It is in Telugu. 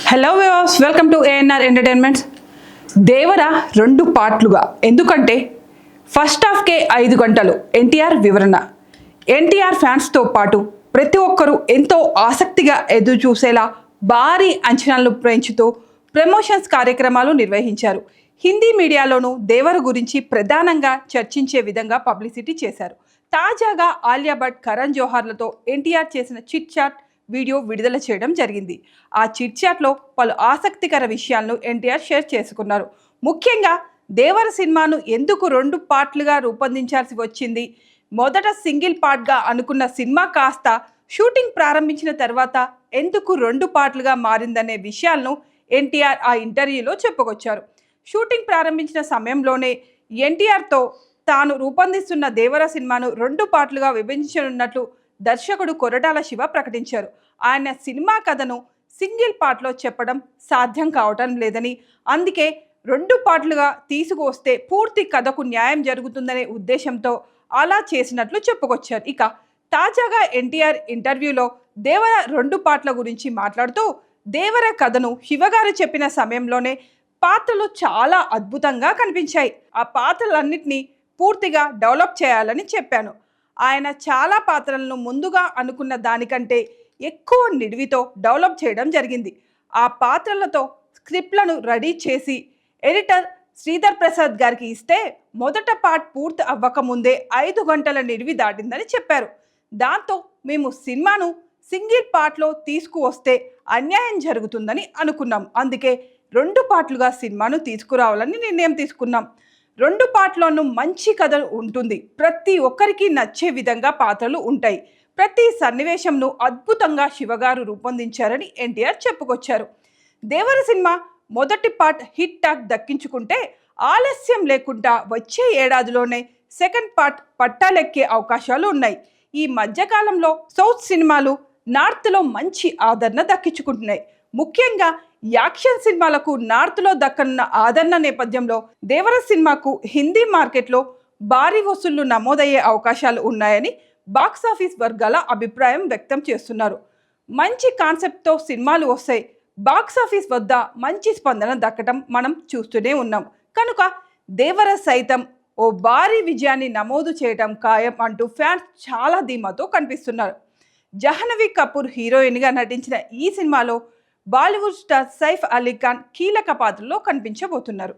Hello viewers, welcome to ANR entertainments. Devara రెండు పార్ట్లుగా, ఎందుకంటే ఫస్ట్ హాఫ్కే 5 గంటలు ఎన్టీఆర్ వివరణ. ఎన్టీఆర్ ఫ్యాన్స్తో పాటు ప్రతి ఒక్కరూ ఎంతో ఆసక్తిగా ఎదురు చూసేలా భారీ అంచనాలను పెంచుతూ ప్రమోషన్స్ కార్యక్రమాలు నిర్వహించారు. హిందీ మీడియాలోనూ దేవర గురించి ప్రధానంగా చర్చించే విధంగా పబ్లిసిటీ చేశారు. తాజాగా ఆలియా భట్, కరణ్ జోహార్లతో ఎన్టీఆర్ చేసిన చిట్ చాట్ వీడియో విడుదల చేయడం జరిగింది. ఆ చిట్ చాట్లో పలు ఆసక్తికర విషయాలను ఎన్టీఆర్ షేర్ చేసుకున్నారు. ముఖ్యంగా దేవర సినిమాను ఎందుకు 2 పార్ట్లుగా రూపొందించాల్సి వచ్చింది, మొదట సింగిల్ పార్ట్గా అనుకున్న సినిమా కాస్త షూటింగ్ ప్రారంభించిన తర్వాత ఎందుకు 2 పార్ట్లుగా మారిందనే విషయాలను ఎన్టీఆర్ ఆ ఇంటర్వ్యూలో చెప్పుకొచ్చారు. షూటింగ్ ప్రారంభించిన సమయంలోనే ఎన్టీఆర్తో తాను రూపొందిస్తున్న దేవర సినిమాను 2 పార్ట్లుగా విభజించనున్నట్లు దర్శకుడు కొరటాల శివ ప్రకటించారు. ఆయన సినిమా కథను సింగిల్ పార్ట్లో చెప్పడం సాధ్యం కావటం లేదని, అందుకే 2 పార్ట్లుగా తీసుకువస్తే పూర్తి కథకు న్యాయం జరుగుతుందనే ఉద్దేశంతో అలా చేసినట్లు చెప్పుకొచ్చారు. ఇక తాజాగా ఎన్టీఆర్ ఇంటర్వ్యూలో దేవర 2 పార్ట్ల గురించి మాట్లాడుతూ, దేవర కథను శివగారు చెప్పిన సమయంలోనే పాత్రలు చాలా అద్భుతంగా కనిపించాయి. ఆ పాత్రలన్నింటినీ పూర్తిగా డెవలప్ చేయాలని చెప్పాను. ఆయన చాలా పాత్రలను ముందుగా అనుకున్న దానికంటే ఎక్కువ నిడివితో డెవలప్ చేయడం జరిగింది. ఆ పాత్రలతో స్క్రిప్ట్లను రెడీ చేసి ఎడిటర్ శ్రీధర్ ప్రసాద్ గారికి ఇస్తే మొదట పార్ట్ పూర్తి అవ్వకముందే 5 గంటల నిడివి దాటిందని చెప్పారు. దాంతో మేము సినిమాను సింగిల్ పార్ట్లో తీసుకువస్తే అన్యాయం జరుగుతుందని అనుకున్నాం. అందుకే 2 పార్ట్లుగా సినిమాను తీసుకురావాలని నిర్ణయం తీసుకున్నాం. 2 పార్ట్లోనూ మంచి కథ ఉంటుంది. ప్రతి ఒక్కరికి నచ్చే విధంగా పాత్రలు ఉంటాయి. ప్రతి సన్నివేశంను అద్భుతంగా శివగారు రూపొందించారని ఎన్టీఆర్ చెప్పుకొచ్చారు. దేవర సినిమా మొదటి పార్ట్ హిట్ టాక్ దక్కించుకుంటే ఆలస్యం లేకుండా వచ్చే ఏడాదిలోనే సెకండ్ పార్ట్ పట్టాలెక్కే అవకాశాలు ఉన్నాయి. ఈ మధ్యకాలంలో సౌత్ సినిమాలు నార్త్లో మంచి ఆదరణ దక్కించుకుంటున్నాయి. ముఖ్యంగా యాక్షన్ సినిమాలకు నార్త్లో దక్కనున్న ఆదరణ నేపథ్యంలో దేవర సినిమాకు హిందీ మార్కెట్లో భారీ వసూళ్లు నమోదయ్యే అవకాశాలు ఉన్నాయని బాక్సాఫీస్ వర్గాల అభిప్రాయం వ్యక్తం చేస్తున్నారు. మంచి కాన్సెప్ట్తో సినిమాలు వస్తాయి, బాక్సాఫీస్ వద్ద మంచి స్పందన దక్కడం మనం చూస్తూనే ఉన్నాం. కనుక దేవర సైతం ఓ భారీ విజయాన్ని నమోదు చేయడం ఖాయం అంటూ ఫ్యాన్స్ చాలా ధీమాతో కనిపిస్తున్నారు. జాహ్నవి కపూర్ హీరోయిన్గా నటించిన ఈ సినిమాలో బాలీవుడ్ స్టార్ సైఫ్ అలీ ఖాన్ కీలక పాత్రలో కనిపించబోతున్నారు.